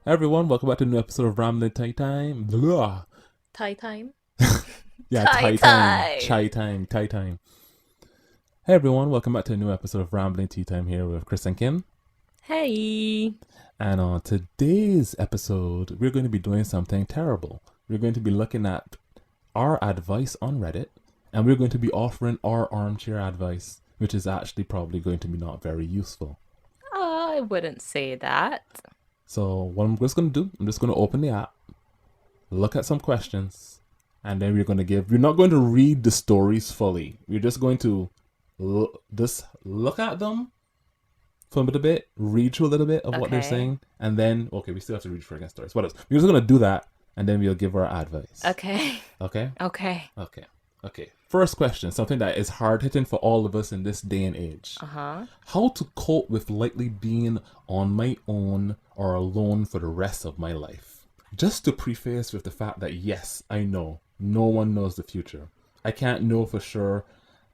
Hey everyone, welcome back to a new episode of Rambling Teatime. Blah. Teatime? Yeah, Teatime, Teatime! Chai Time, Teatime. Hey everyone, welcome back to a new episode of Rambling Tea Time here with Chris and Kim. Hey! And on today's episode, we're going to be doing something terrible. We're going to be looking at our advice on Reddit, and we're going to be offering our armchair advice, which is actually probably going to be not very useful. I wouldn't say that. So what I'm just going to do, I'm just going to open the app, look at some questions, and then we're not going to read the stories fully. We're just going to just look at them for a little bit, read through a little bit of what they're Okay. saying, and then, okay, we still have to read friggin' stories. What else? We're just going to do that, and then we'll give our advice. Okay. Okay? Okay. Okay. Okay. First question, something that is hard hitting for all of us in this day and age. Uh-huh. How to cope with likely being on my own or alone for the rest of my life. Just to preface with the fact that yes, I know, no one knows the future. I can't know for sure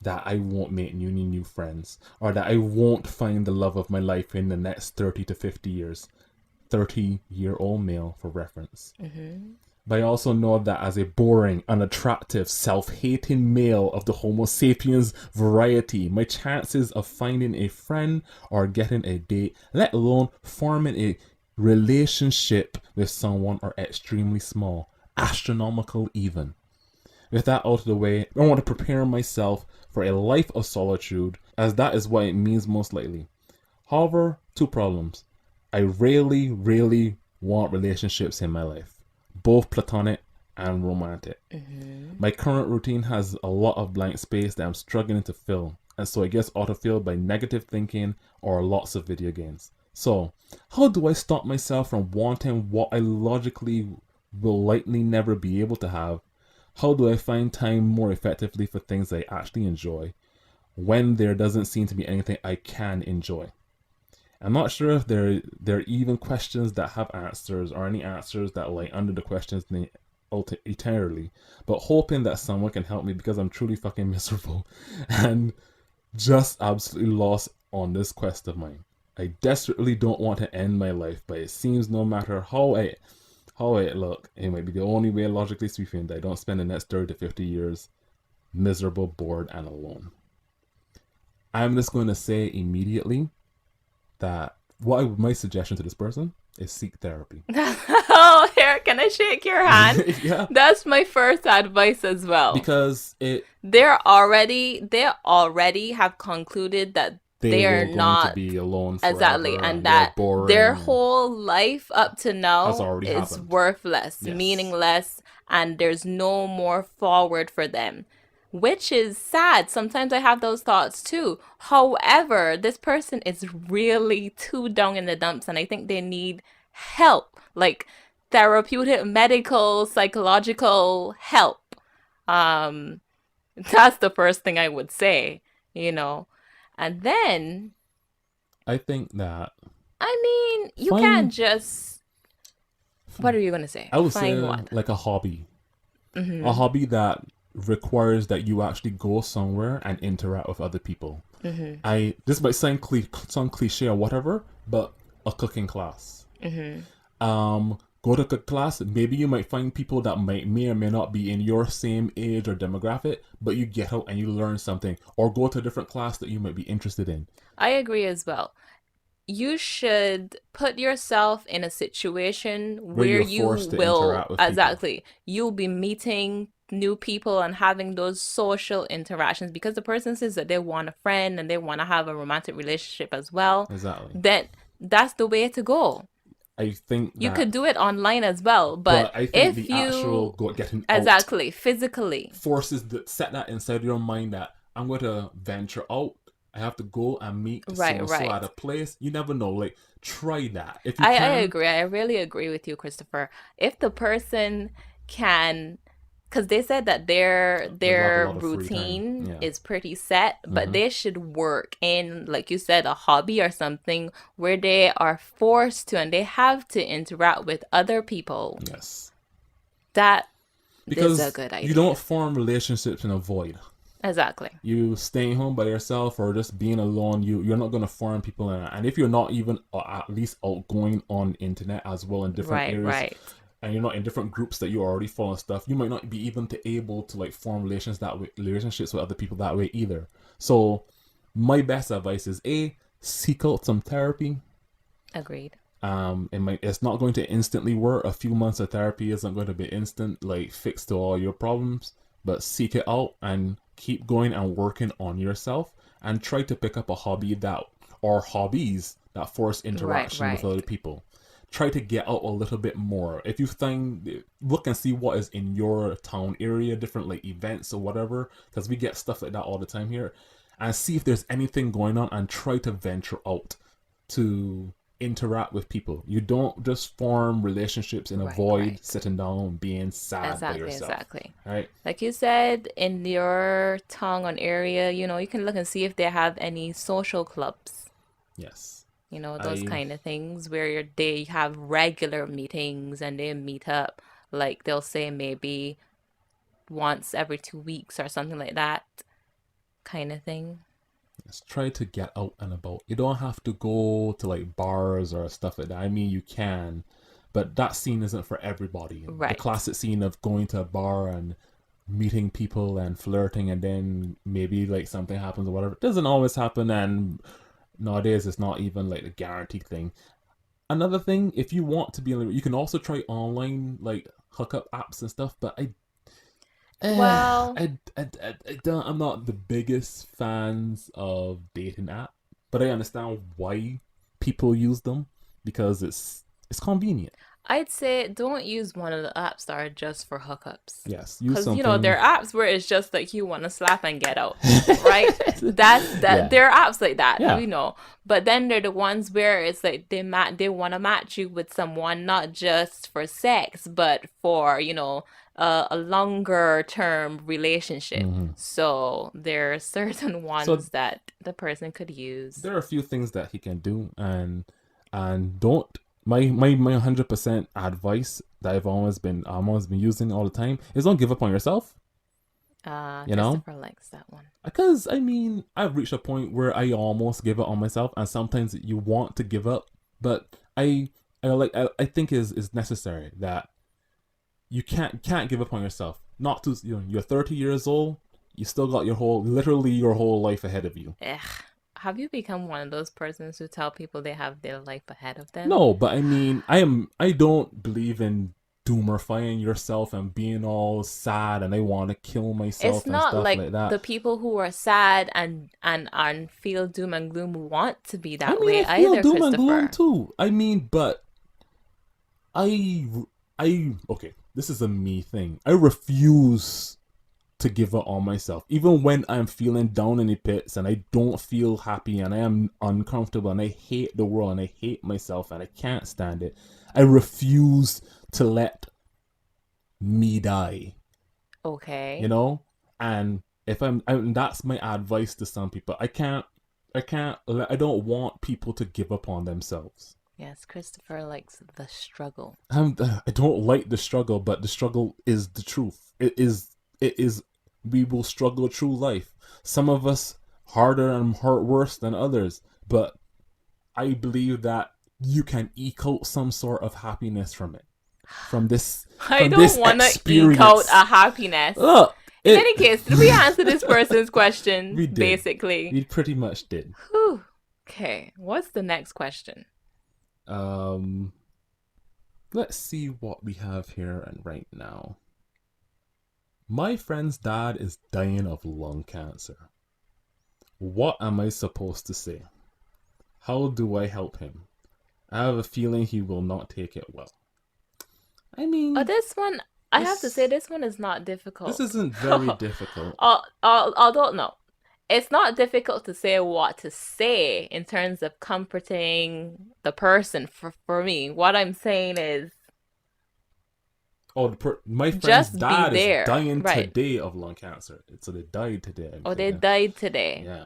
that I won't make any new friends or that I won't find the love of my life in the next 30 to 50 years. 30-year-old male for reference. Mm-hmm. But I also know that as a boring, unattractive, self-hating male of the Homo sapiens variety, my chances of finding a friend or getting a date, let alone forming a relationship with someone, are extremely small, astronomical even. With that out of the way, I want to prepare myself for a life of solitude, as that is what it means most likely. However, two problems. I really want relationships in my life, both platonic and romantic. Mm-hmm. My current routine has a lot of blank space that I'm struggling to fill, and so it gets autofilled by negative thinking or lots of video games. So, how do I stop myself from wanting what I logically will likely never be able to have? How do I find time more effectively for things I actually enjoy when there doesn't seem to be anything I can enjoy? I'm not sure if there are even questions that have answers or any answers that lie under the questions entirely, but hoping that someone can help me because I'm truly fucking miserable and just absolutely lost on this quest of mine. I desperately don't want to end my life, but it seems no matter how I look, it might be the only way logically speaking that I don't spend the next 30 to 50 years miserable, bored, and alone. I'm just going to say immediately that my suggestion to this person is seek therapy. Oh, here, can I shake your hand? Yeah, That's my first advice as well. because it They already have concluded that they they are will going to not be alone exactly, forever and and they're that their boring and whole life up to has now already is happened. worthless, Yes, meaningless, and there's no more forward for them, which is sad. Sometimes I have those thoughts too. However, this person is really too down in the dumps, and I think they need help, like therapeutic, medical, psychological help. Um, that's the first thing I would say, you know. And then I think that I mean, you find can't just. What are you gonna say? I would Find say what? like a Mm-hmm. hobby that requires that you actually go somewhere and interact with other people. Mm-hmm. This might sound cliche or whatever, but a cooking class. Mm-hmm. Go to a class. Maybe you might find people that may or may not be in your same age or demographic, but you get out and you learn something, or go to a different class that you might be interested in. I agree as well. You should put yourself in a situation Where where you're you forced to will interact with people. exactly you'll be meeting new people and having those social interactions because the person says that they want a friend and they want to have a romantic relationship as well. Exactly. Then that's the way to go. I think You could that, do it online as well, but but I think if the actual you getting out exactly physically. forces set that inside your mind that I'm going to venture out. I have to go and meet so Right, and so at right. a place. You never know. Like, try that if you I can. agree. I really agree with you, Christopher. If the person can, because they said that their There's like a their lot of free time. routine Yeah. is pretty set, but Mm-hmm. they should work in, like you said, a hobby or something where they are forced to and they have to interact with other people. Yes. That is a Because good you don't idea. form relationships in a void. Exactly. You staying home by yourself or just being alone, you're not going to form people, and if you're not even at least outgoing on internet as well in different Right, areas, right. and you're not in different groups that you already follow and stuff, you might not be even able to like form relationships with other people that way either. So my best advice is a seek out some therapy. Agreed. It's not going to instantly work. A few months of therapy isn't going to be instant like fix to all your problems, but seek it out and keep going and working on yourself, and try to pick up a hobby that or hobbies that force Right, interaction with other right. people. Try to get out a little bit more. If you think, look and see what is in your town area, different like events or whatever, because we get stuff like that all the time here, and see if there's anything going on, and try to venture out to interact with people. You don't just form relationships and Right, avoid right. sitting down being sad by Exactly, yourself. exactly. Right? Like you said, in your town or area, you can look and see if they have any social clubs, Yes. those I kind of things where they have regular meetings and they meet up. Like they'll say maybe once every 2 weeks or something like that, kind of thing. just try to get out and about. You don't have to go to like bars or stuff like that. I mean, you can, but that scene isn't for everybody. The Right. classic scene of going to a bar and meeting people and flirting, and then maybe like something happens or whatever. It doesn't always happen, and nowadays it's not even like a guaranteed thing. Another thing, if you want to be, you can also try online like hookup apps and stuff. But Well, I don't. I'm not the biggest fans of dating app, but I understand why people use them, because it's convenient. I'd say don't use one of the apps that are just for hookups. Yes, use Cause there something. are apps where it's just like you want to slap and get out, right? That Yeah, there are apps like that, yeah. But then there are the ones where it's like they want to match you with someone not just for sex, but for a longer term relationship. Hmm. So there are certain So ones that the person could use. there are a few things that he can do, and don't. My 100% advice that I'm always been using all the time is don't give up on yourself. You know, Christopher likes that one. because I mean, I've reached a point where I almost give up on myself, and sometimes you want to give up, but I think is necessary that you can't give up on yourself. Not to you're 30 years old, you still got literally your whole life ahead of you. Ugh. Have you become one of those persons who tell people they have their life ahead of them? No, but I mean, I don't believe in doomerifying yourself and being all sad and I want to kill It's myself and not stuff like like that. the people who are sad and feel doom and gloom want to be I that mean, I way feel either, doom and gloom Christopher. too. I mean, but I, okay, this is a me thing. I refuse to give up on myself. Even when I'm feeling down in the pits and I don't feel happy and I am uncomfortable and I hate the world and I hate myself and I can't stand it, I refuse to let me die, you Okay. know? And if and that's my advice to some people. I don't want people to give up on themselves. Yes, Christopher likes the struggle. I don't like the struggle, but the struggle is the truth. It is we will struggle through life. Some of us harder and hurt worse than others, but I believe that you can eke out some sort of happiness from it. From this I from don't this want to eke out experience. a happiness. Look, In it any case, did we answer this person's question, we did. basically? We pretty much did. Whew. Okay, what's the next question? Um let's see what we have here and right now. My friend's dad is dying of lung cancer. What am I supposed to say? How do I help him? I have a feeling he will not take it well. I mean, This one, I have to say, this this one is not this difficult. isn't very difficult. Although, no, it's not difficult to say what to say in terms of comforting the person. For me, what I'm saying is Oh, my friend's just be dad is there, dying right? today of lung cancer. So they died today. Or they died today. Yeah.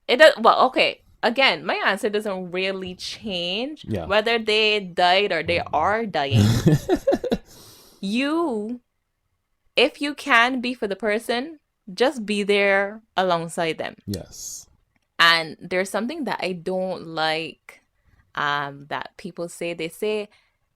It does, well, okay. Again, my answer doesn't really change Yeah. whether they died or they are dying. You, if you can be for the person, just be there alongside them. Yes. And there's something that I don't like, that people say. They say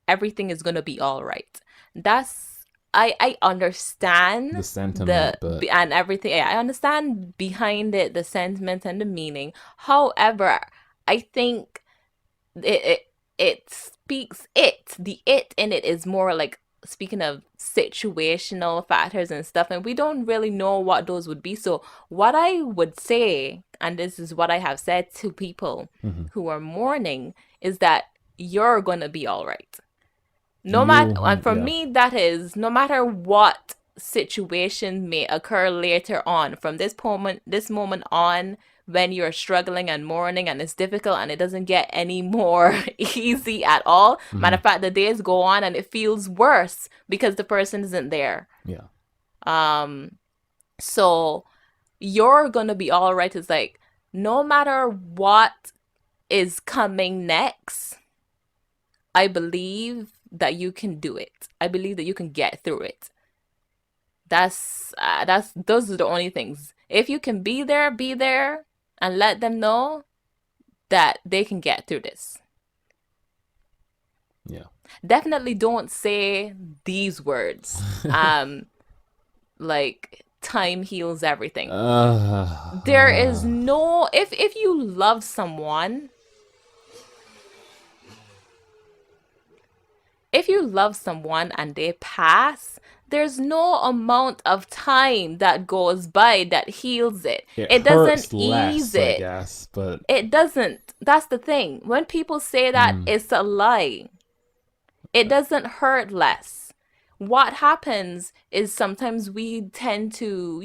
everything is gonna be all right. That's I The understand sentiment, but and everything. I understand behind it the sentiment and the meaning. However, I think it it speaks the it in it is more like speaking of situational factors and stuff, and we don't really know what those would be. So what I would say, and this is what I have said to people mhm. who are mourning, is that you're gonna be all right. Do No matter, you? and for Yeah. me that is no matter what situation may occur later on, from this moment on, when you're struggling and mourning and it's difficult and it doesn't get any more easy at all. Matter Hmm. of fact, the days go on and it feels worse because the person isn't there. Yeah. um so you're gonna be all right. It's like no matter what is coming next, I believe that you can do it. I believe that you can get through it. That's those are the only things. If you can be there and let them know that they can get through this. Yeah. Definitely don't say these words. Like time heals everything. There is uh, no, if you love someone, if you love someone and they pass, there's no amount of time that goes by that heals it. it It doesn't hurts ease less, I it. guess, but It doesn't. That's the thing. When people say that, mm, it's a lie. It doesn't hurt less. What happens is sometimes we tend to,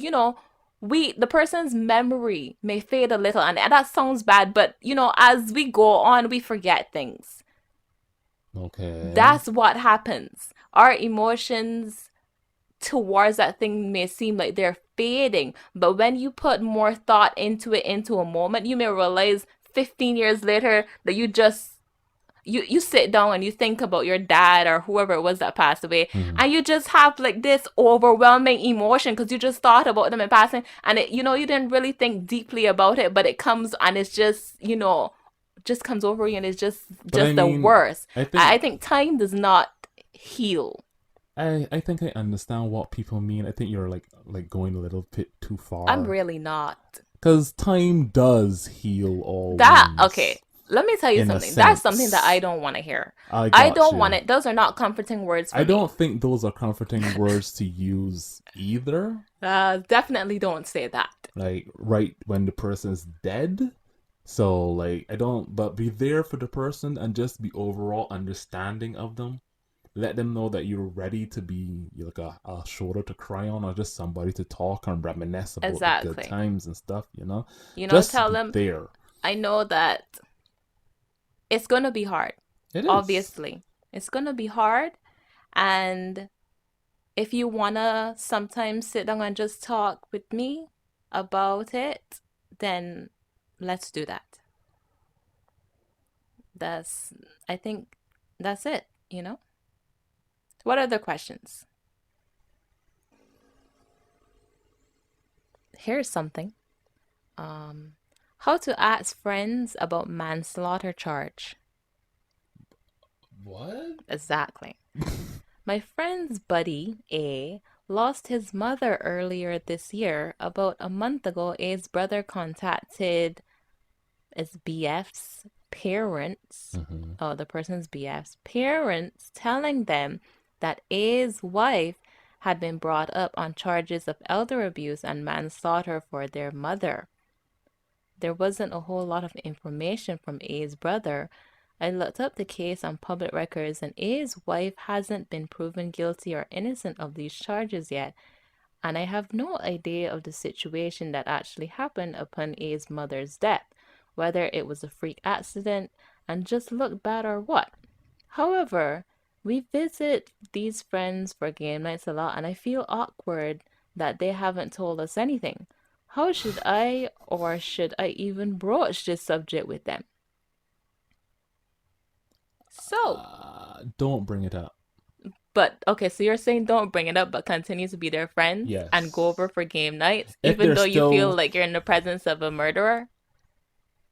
the person's memory may fade a little, and that sounds bad, but as we go on, we forget things. okay. That's what happens. Our emotions towards that thing may seem like they're fading, but when you put more thought into it, into a moment, you may realize 15 years later that you sit down and you think about your dad or whoever it was that passed away, Mhm. and you just have like this overwhelming emotion because you just thought about them and passing, and you didn't really think deeply about it, but it comes and it's just comes over you, and it's just But I the mean, worst. I I think think time does not heal. I think I understand what people mean. I think you're like going a little bit too I'm far. really not. Because time does heal all That wounds, okay. Let me tell you in a something. That's something that I sense. don't want to hear. I I got don't want you. it. Those are not comforting words I for me. don't think those are comforting words to use either. Definitely don't say that. Like, right when the person's dead. So, like, I don't, but be there for the person and just be overall understanding of them. Let them know that you're ready to be like a shoulder to cry on, or just somebody to talk and reminisce about the good Exactly. times and stuff. Just Tell be them there. I know that it's going to be hard. It is. Obviously. It's going to be hard, and if you want to sometimes sit down and just talk with me about it, then let's do that. That's I think that's it. What other questions? Here's something. Um, how to ask friends about manslaughter charge. What? Exactly. My friend's buddy, A, lost his mother earlier this year. About a month ago, A's brother contacted his BF's parents, Mm-hmm. oh, the person's BF's parents, telling them that A's wife had been brought up on charges of elder abuse and manslaughter for their mother. There wasn't a whole lot of information from A's brother. I looked up the case on public records, and A's wife hasn't been proven guilty or innocent of these charges yet, and I have no idea of the situation that actually happened upon A's mother's death, whether it was a freak accident and just looked bad or what. However, we visit these friends for game nights a lot, and I feel awkward that they haven't told us anything. How should I, or should I even broach this subject with them? So, Don't bring it up. But okay, so you're saying don't bring it up, but continue to be their friends and go Yes. over for game nights, If even they're though you feel still like you're in the presence of a murderer?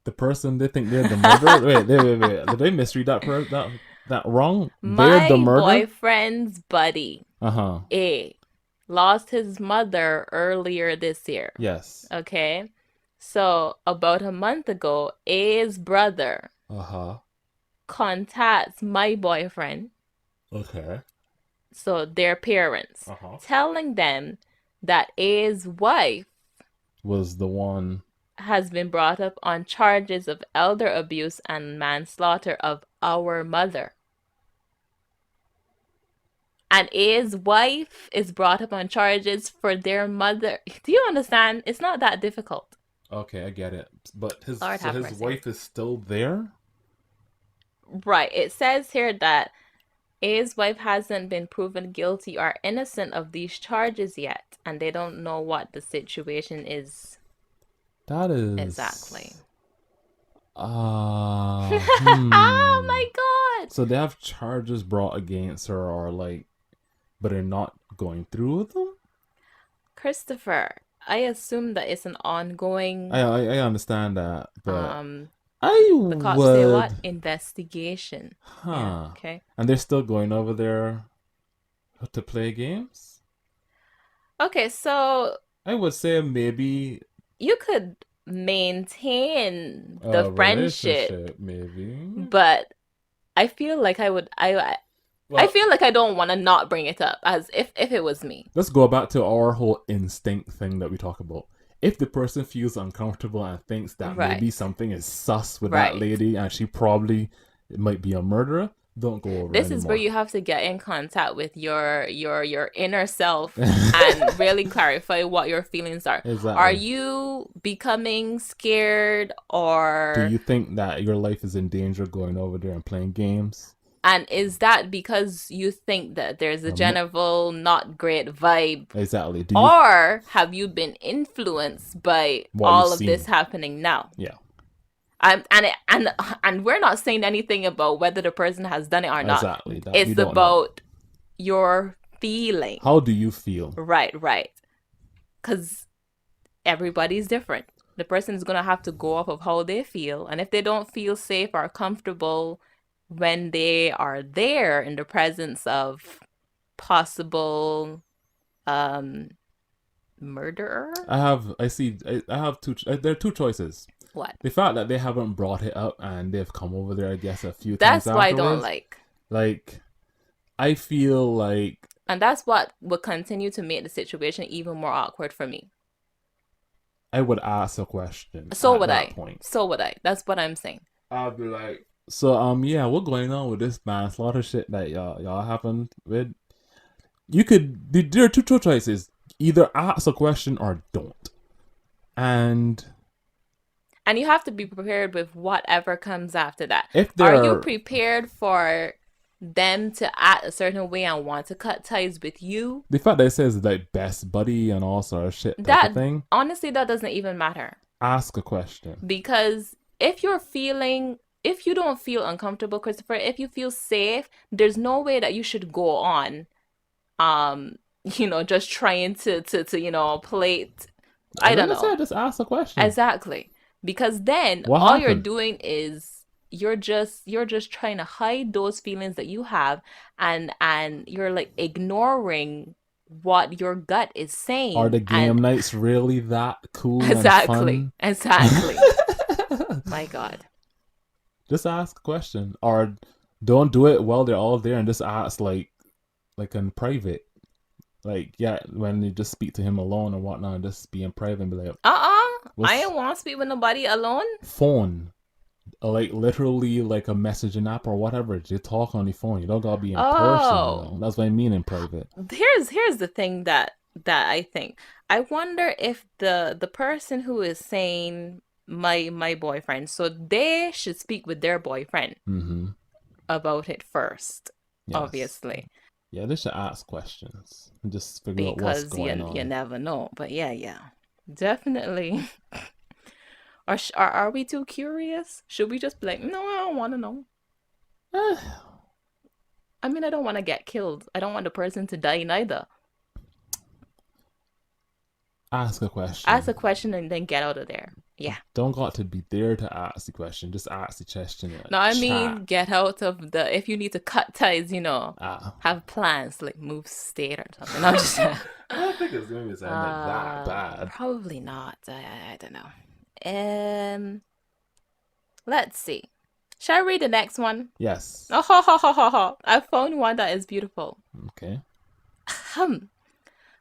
the person they think they're the murderer. Wait. Did I misread that wrong? They're the My murder? boyfriend's buddy, Uh-huh. A, lost his mother earlier this year. Yes. Okay? So, about a month ago, A's brother Uh-huh. contacts my boyfriend, Okay. so their parents, Uh-huh. telling them that A's wife Was the one. has been brought up on charges of elder abuse and manslaughter of our mother. And A's wife is brought up on charges for their mother. Do you understand? It's not that difficult. Okay, I get it. But Lord have his mercy. wife is still there? Right. It says here that A's wife hasn't been proven guilty or innocent of these charges yet, and they don't know what the situation is That exactly. is Oh my God. So they have charges brought against her or like but they're not going through with them? Christopher, I assume that it's an ongoing I understand that, but um I the cops say what? would Investigation. Yeah, huh. okay. And they're still going over there to play games? Okay, so I would say maybe you could maintain the a friendship, relationship, maybe. but I feel like I Well, feel like I don't want to not bring it up as if it was me. let's go back to our whole instinct thing that we talk about. If the person feels uncomfortable and thinks that maybe Right. something is sus with that Right. lady and she probably might be a murderer, don't go over This is where anymore. you have to get in contact with your inner self and really clarify what your feelings are. Are Exactly. you becoming scared Do or you think that your life is in danger going over there and playing games? and is that because you think that there's a Um, general not great vibe, exactly. Do you or have you been influenced by what you've all of this seen? happening now? Yeah, And we're not saying anything about whether the person has done it or not. exactly. That we It's don't know. about your feeling. How do you feel? Right. Because everybody's different. The person's going to have to go off of how they feel. And if they don't feel safe or comfortable when they are there in the presence of possible um murderer. I have there are two choices. What? The fact that they haven't brought it up and they've come over there, I guess, a few times That's why I don't afterwards. like. Like, I feel like And that's what would continue to make the situation even more awkward for me. I would ask a question So at would that I. point. So would I. That's what I'm saying. I'd be like, so yeah, what's going on with this manslaughter shit that y'all happened with? You could there are two choices: either ask a question or don't. And And you have to be prepared with whatever comes after that. if Are you they're prepared for them to act a certain way and want to cut ties with you? the fact that it says like best buddy and all sort of shit type That of thing, honestly, that doesn't even matter. ask a question. Because if you don't feel uncomfortable, Christopher, if you feel safe, there's no way that you should go on, just trying to play. I Like don't I know. said, just ask a question. Exactly. Because then What all you're happened? doing is you're just trying to hide those feelings that you have, and you're like ignoring what your gut is Are saying. the And game nights really that cool and exactly, fun? exactly. My God. Just ask a question, or don't do it while they're all there, and just ask like in private. Like yeah, when you just speak to him alone or whatnot, and just be in private and be like, I "What's ain't want to speak with nobody alone. phone?" Like literally like a messaging app or whatever. You talk on the phone. You don't gotta be in person. Oh, That's what I mean in private. here's the thing that I think. I wonder if the person who is saying my boyfriend, so they should speak with their boyfriend Mm-hmm. about it first, Yes. obviously, Yeah, they should ask questions and just figure out what's because going you on. never know. But yeah, definitely. Are we too curious? Should we just be like, no, I don't want to know? Eh, I mean, I don't want to get killed. I don't want the person to die neither. Ask a Ask a question. question and then get out of there. Yeah. Don't got to be there to ask the question. Just ask the question in No, a I chat. mean, get out of the, if you need to cut ties, Ah. have plans, like move state or something. I'm just, I don't think it's going to sound like that bad. probably not. I don't know. Um, let's see. Shall I read the next one? Yes. Oh, ho, ho, ho, ho, ho. I found one that is beautiful. Okay.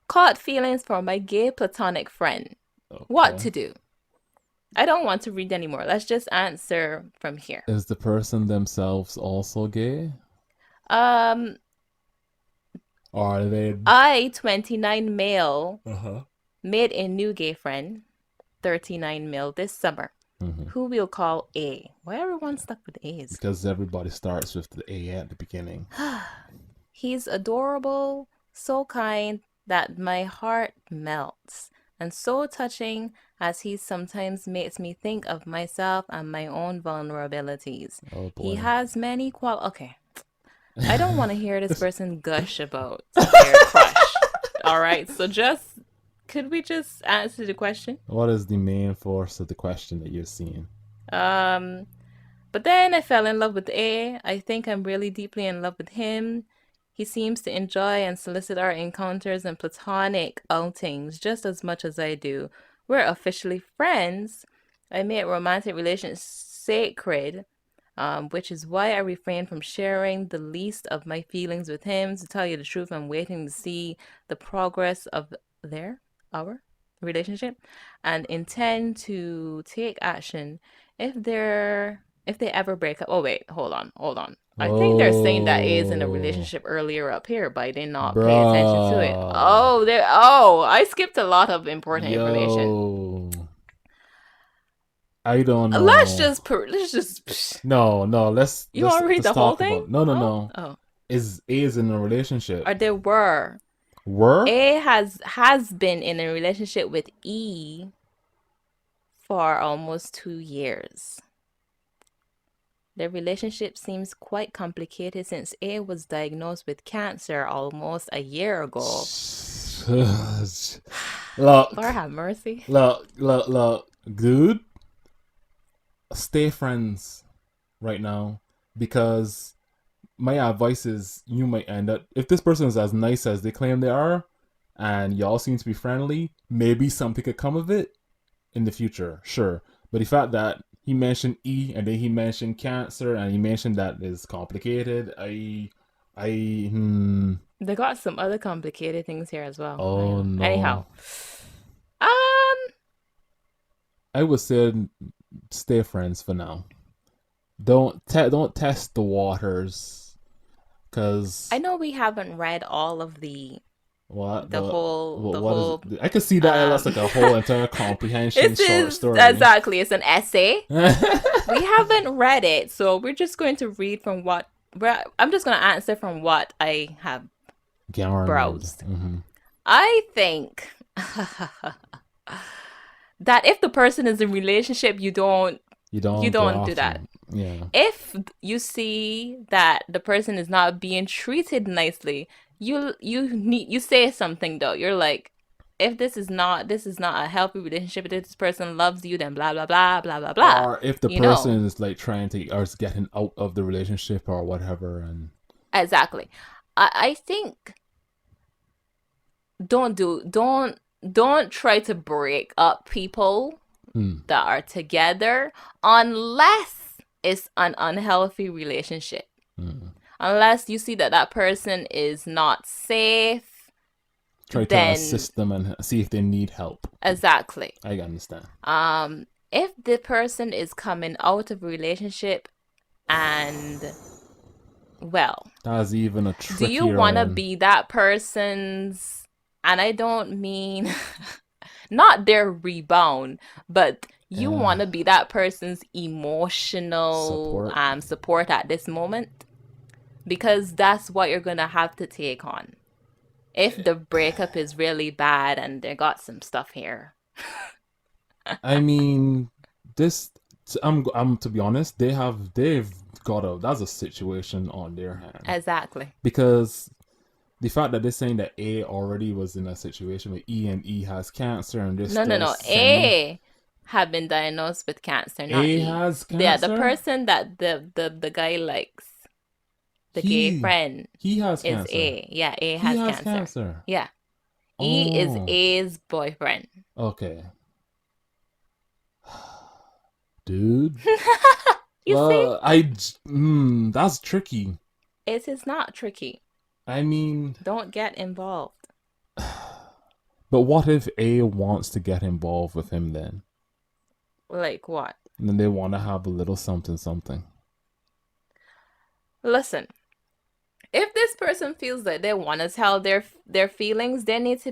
Caught feelings for my gay platonic friend. What Okay. to do? I don't want to read anymore. Let's just answer from here. Is the person themselves also gay? Um, Or are they? I, 29 male, Uh-huh. made a new gay friend, 39 male, this summer, Mm-hmm. who we'll call A. Why everyone stuck with A's? Because everybody starts with the A at the beginning. He's adorable, so kind that my heart melts, and so touching as he sometimes makes me think of myself and my own vulnerabilities. Oh He boy. has many Okay, I don't want to hear this person gush about their crush. All right, so could we just answer the question? What is the main force of the question that you're seeing? Um, but then I fell in love with A. I think I'm really deeply in love with him. He seems to enjoy and solicit our encounters and platonic outings just as much as I do. We're officially friends. I made romantic relations sacred, which is why I refrain from sharing the least of my feelings with him. To tell you the truth, I'm waiting to see the progress of our relationship, and intend to take action if they ever break up. Oh wait, hold on. I think they're saying that A is in a Oh, relationship earlier up here, but I did not pay attention to it. bruh. I skipped a lot of important information. Yo. I don't Let's know. just let's just No, no, let's You want to read let's the whole talk thing? about no, no, Oh, no. oh. Is A is in a relationship? Or there were. Were? A has been in a relationship with E for almost 2 years. Their relationship seems quite complicated since A was diagnosed with cancer almost a year ago. Look, Lord have mercy. look, dude. Stay friends right now because my advice is you might end up if this person is as nice as they claim they are and y'all seem to be friendly, maybe something could come of it in the future, sure. But the fact that he mentioned E and then he mentioned cancer and he mentioned that is complicated, I They got some other complicated things here as well. oh Anyhow, no. um, I would say stay friends for now. Don't test the waters I because know we haven't read all of what the whole the what is it? whole I could see that as like a whole entire comprehension This short is story. exactly, it's an essay. We haven't read it, so we're just going to read from I'm just going to answer from what I have Garnered. browsed. Mm-hmm. I think that if the person is in a relationship, You you don't don't do that. blossom. Yeah. If you see that the person is not being treated nicely, you say something though. You're like, if this is not a healthy relationship, if this person loves you, then blah blah blah blah blah blah. Or if the You know. person is like trying to or is getting out of the relationship or whatever and Exactly. I think don't try to break up people that are together unless it's an unhealthy relationship. Unless you see that that person is not safe, try to then assist them and see if they need help. exactly. I understand. If the person is coming out of a relationship and well, That's even a do you trickier want to one. be that person's, and I don't mean not their rebound, but you want to be that person's emotional Support. support at this moment, because that's what you're going to have to take on if the breakup is really bad and they got some stuff here. I mean, this. I'm to be honest. They've that's a situation on their hand. Exactly. Because the fact that they're saying that A already was in a situation where E and E has cancer and they're still No. sending A have been diagnosed with cancer, not A E. has Yeah, the cancer. person that the guy likes, the gay He friend, he has is cancer. A. Yeah, A He has has cancer. cancer. Yeah. E is Oh, A's boyfriend. okay, dude. You see? That's tricky. It is not tricky. I mean, Don't get involved. but what if A wants to get involved with him then? Like what? And then they want to have a little something, something. Listen, if this person feels that they want to tell their feelings, they need to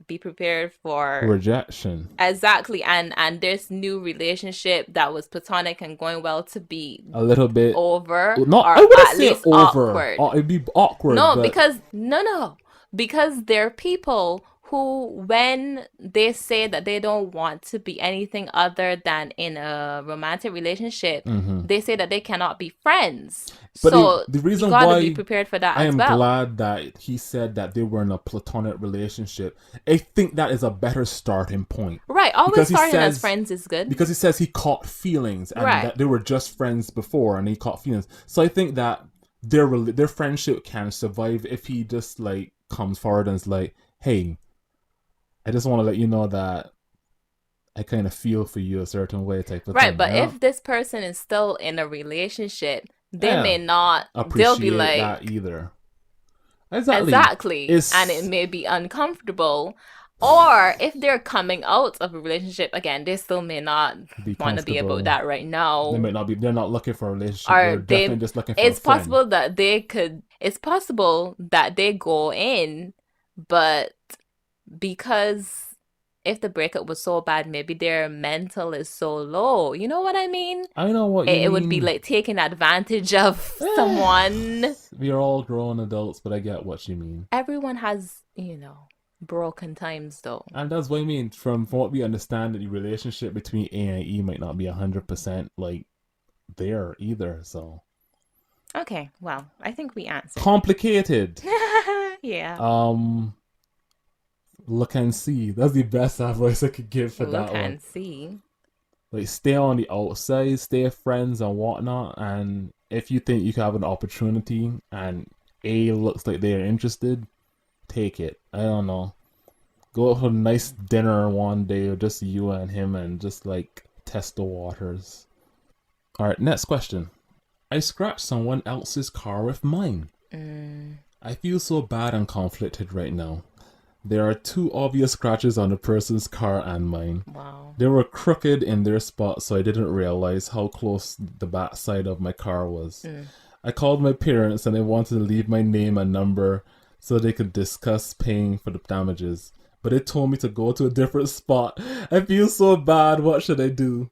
be prepared for Rejection. exactly and this new relationship that was platonic and going well to be A little bit. over Not. or I wouldn't at say least over. awkward. It'd be awkward. No, but because no. Because there are people who, when they say that they don't want to be anything other than in a romantic relationship, they say that they cannot be friends. But So the reason you gotta why be prepared for that I as am well. glad that he said that they were in a platonic relationship. I think that is a better starting point. Right, always Because he starting as says- friends is good. Because he says he caught feelings and Right. that they were just friends before and he caught feelings. So I think that their friendship can survive if he just like comes forward and is like, hey, I just want to let you know that I kind of feel for you a certain way type of thing. Right, but you know? if this person is still in a relationship, they Yeah. may not. Appreciate They'll be like, that either. Exactly. exactly, It's- and it may be uncomfortable. Or if they're coming out of a relationship again, they still may not Be want to be comfortable. about that right now. They might not be. They're not looking for a relationship. Or They're definitely just looking for it's a friend. possible that they could. It's possible that they go in, but because if the breakup was so bad, maybe their mental is so low. You know what I mean? I know what you mean. It would be like taking advantage of someone. We are all grown adults, but I get what you mean. Everyone has, broken times though. And that's what I mean. From what we understand, that the relationship between A and E might not be 100% like there either. So Okay, well, I think we answered. complicated. Yeah. Look and see. That's the best advice I could give for Look that one. and see. Like, stay on the outside, stay friends and whatnot. And if you think you can have an opportunity and A looks like they're interested, take it. I don't know. Go to a nice dinner one day, or just you and him, and just like test the waters. Alright, next question. I scratched someone else's car with mine. I feel so bad and conflicted right now. There are 2 obvious scratches on the person's car and mine. Wow. They were crooked in their spot, so I didn't realize how close the back side of my car was. I called my parents and they wanted to leave my name and number so they could discuss paying for the damages. But they told me to go to a different spot. I feel so bad. What should I do?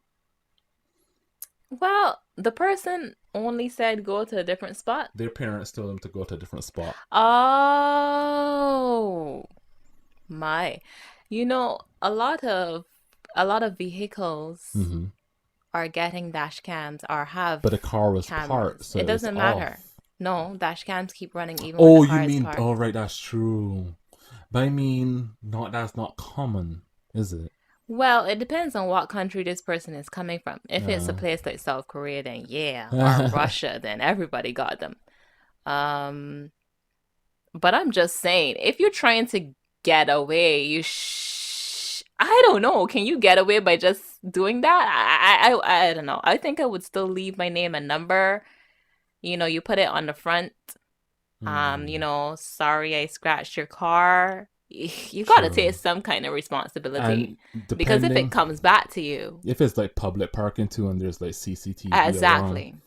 Well, the person only said go to a different spot. Their parents told them to go to a different spot. Oh my. A lot of vehicles are getting dash cams or have But the car was cameras. parked, so it doesn't was matter. off. No, dash cams keep running even Oh, when the car you is mean, parked. oh, right, that's true. But I mean, that's not common, is it? Well, it depends on what country this person is coming from. If it's a place like South Korea, then yeah, or Russia, then everybody got them. But I'm just saying, if you're trying to get away, I don't know. Can you get away by just doing that? I don't know. I think I would still leave my name and number. You put it on the front. Sorry I scratched your car. You got to True. take some kind of responsibility. And Because if it depending- comes back to you, if it's like public parking too, and there's like CCTV exactly. around,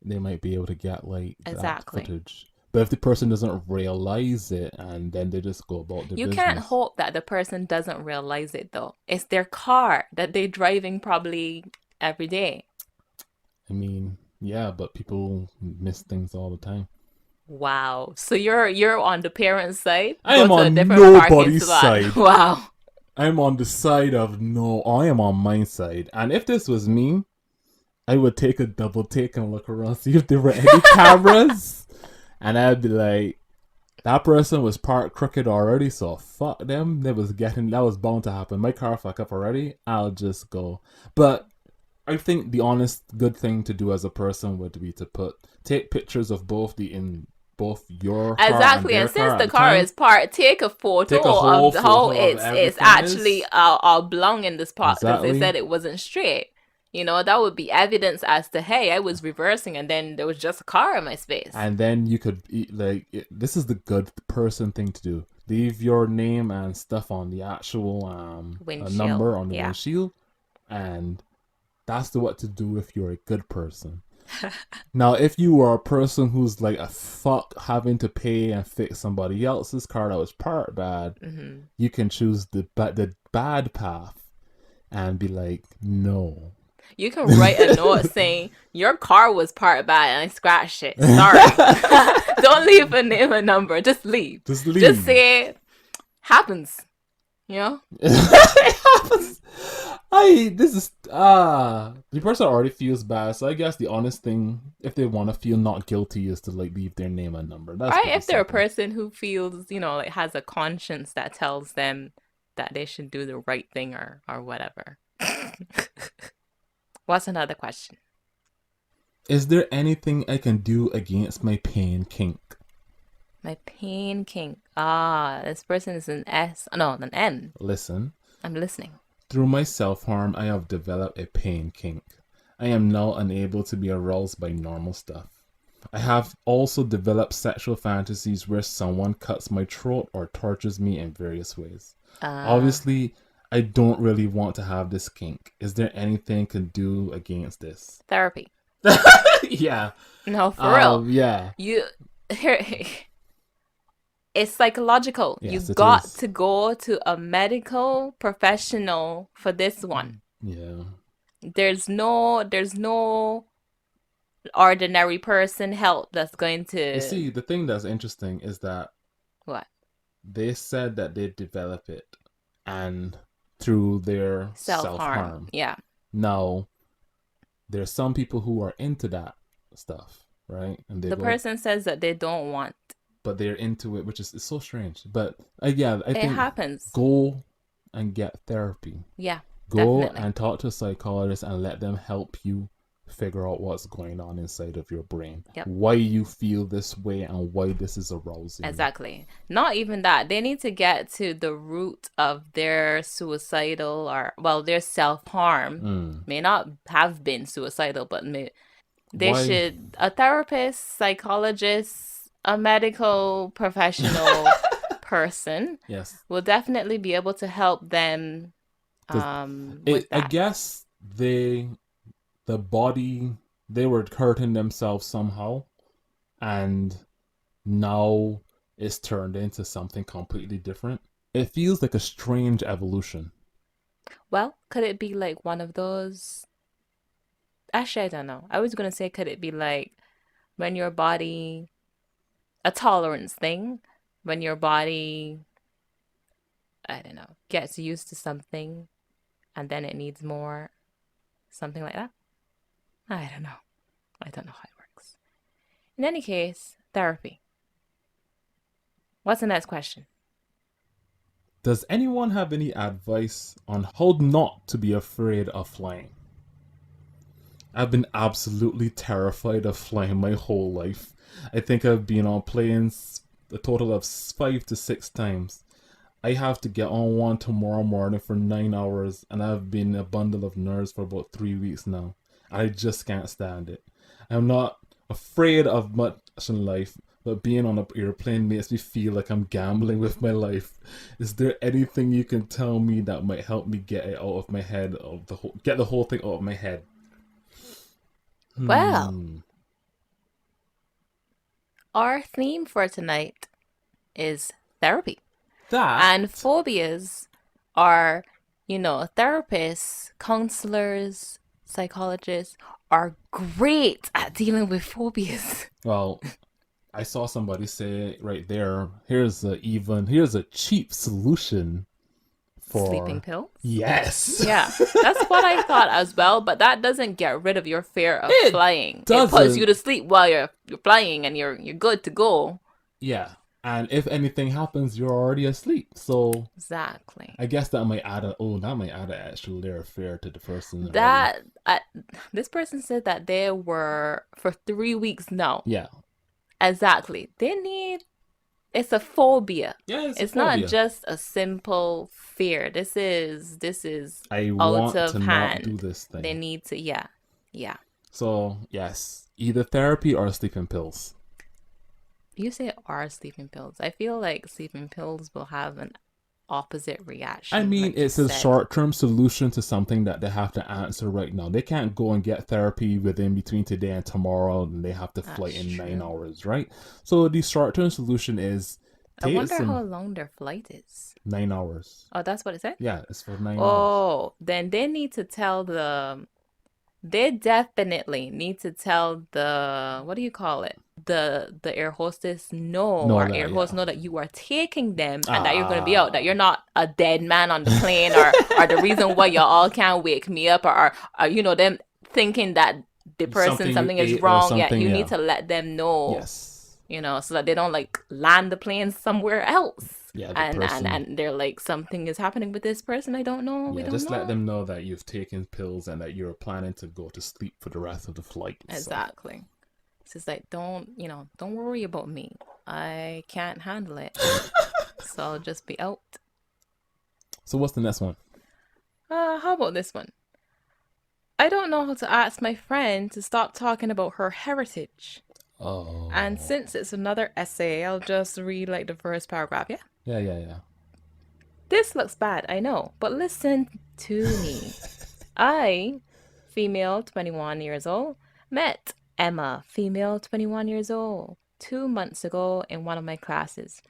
they might be able to get like Exactly. that footage. But if the person doesn't realize it and then they just go about their You business, can't hope that the person doesn't realize it though. It's their car that they're driving probably every day. I mean, yeah, but people miss things all the time. Wow. So you're on the parents' side? I Go am to a on different parking nobody's spot. side. Wow. I'm on the side of no. I am on my side, and if this was me, I would take a double take and look around, see if there were any cameras, and I'd be like, that person was parked crooked already, so fuck them. That was bound to happen. My car fuck up already. I'll just go. But I think the honest good thing to do as a person would be to take pictures of both your car and Exactly, their and car since at the the car time. is parked, take a photo Take a whole of how photo of it's everything actually is oblong in the spot because they exactly. said it wasn't straight. You know, that would be evidence as to, hey, I was reversing and then there was just a car in my space. And then you could this is the good person thing to do. Leave your name and stuff on the actual Windshield, number on the yeah. windshield, and that's what to do if you're a good person. Now, if you are a person who's like a fuck having to pay and fix somebody else's car that was parked bad, Hmm. you can choose the bad path and be like, no. You can write a note saying your car was parked bad and I scratched it. Sorry. Don't leave a name and number. Just leave. Just Just leave. say happens. You know? It happens. The person already feels bad, so I guess the honest thing, if they want to feel not guilty, is to like leave their name and number. That's Right? pretty If they're a simple. person who feels, like has a conscience that tells them that they should do the right thing or whatever. What's another question? Is there anything I can do against my pain kink? My pain king. Ah, this person is an S. No, an N. Listen, I'm listening. through my self-harm, I have developed a pain kink. I am now unable to be aroused by normal stuff. I have also developed sexual fantasies where someone cuts my throat or tortures me in various ways. Uh, Obviously, I don't really want to have this kink. Is there anything I can do against this? Therapy. Yeah. No, for real. Yeah. You here. It's psychological. You Yes, it got is. to go to a medical professional for this one. Yeah. There's no ordinary person help that's going You to see, the thing that's interesting is that what? they said that they develop it and through their Self-harm. self-harm. Yeah. Now, there's some people who are into that stuff, right? And they The go, person says that they don't want. but they're into it, which is it's so strange. But yeah, I It think happens. go and get therapy. Yeah, Go definitely. and talk to a psychologist and let them help you figure out what's going on inside of your brain, Yep. why you feel this way, and why this is arousing you. Exactly. Not even that. They need to get to the root of their suicidal their self-harm. Mm. May not have been suicidal, but they Why? should, a therapist, psychologist, a medical professional person Yes, will definitely be able to help them because with I that. guess the body, they were hurting themselves somehow, and now it's turned into something completely different. It feels like a strange evolution. Well, could it be like one of those? Actually, I don't know. I was gonna say, could it be like when your body, a tolerance thing, when your body, I don't know, gets used to something and then it needs more, something like that? I don't know. I don't know how it works. In any case, therapy. What's the next question? Does anyone have any advice on how not to be afraid of flying? I've been absolutely terrified of flying my whole life. I think I've been on planes a total of 5 to 6 times. I have to get on one tomorrow morning for 9 hours, and I've been a bundle of nerves for about 3 weeks now. I just can't stand it. I'm not afraid of much in life, but being on an airplane makes me feel like I'm gambling with my life. Is there anything you can tell me that might help me get it out of my head, get the whole thing out of my head? Well, Hmm. our theme for tonight is therapy. That And phobias are, therapists, counselors, psychologists are great at dealing with phobias. well, I saw somebody say right there. Here's a cheap solution Sleeping for. pills? Yes. Yeah, that's what I thought as well, but that doesn't get rid of your fear of It flying. It puts you doesn't. to sleep while you're flying and you're good to go. Yeah. And if anything happens, you're already asleep. So Exactly. I guess that might add an extra layer of fear to the person already. That I, this person said that they were for 3 weeks now. Yeah. Exactly. They need it's a phobia. Yeah, it's a It's not phobia. just a simple fear. This is I out want to of not do hand. this They thing. need to yeah. Yeah. So yes, either therapy or sleeping pills. You say are sleeping pills. I feel like sleeping pills will have an opposite I reaction, mean, like you it's a said. short-term solution to something that they have to answer right now. They can't go and get therapy within between today and tomorrow, and they have to fly That's in nine true. hours, right? So the short-term solution is I take wonder some how long their flight is. 9 hours. Oh, that's what it said? Yeah, it's for 9 hours. Oh, then they need to tell they definitely need to tell the what do you call it? The air hostess no No, or air that host yeah. know that you are taking them and that you're gonna be out, that you're Ah, not a dead man on the plane or the reason why y'all can't wake me up or them thinking that the person something you something is ate or wrong. Yeah, something. you need Yeah. to let them know, Yes. so that they don't like land the plane somewhere else. Yeah, the And person. and they're like something is happening with this person. I don't know. We Yeah, don't just let know. them know that you've taken pills and that you're planning to go to sleep for the rest of the flight. So, Exactly. It's just like don't worry about me. I can't handle it. So I'll just be out. so what's the next one? How about this one? I don't know how to ask my friend to stop talking about her heritage. And Oh, since it's another essay, I'll just read like the first paragraph, yeah? yeah, yeah, yeah. This looks bad, I know, but listen to me. I, female 21 years old, met Emma, female 21 years old, 2 months ago in one of my classes.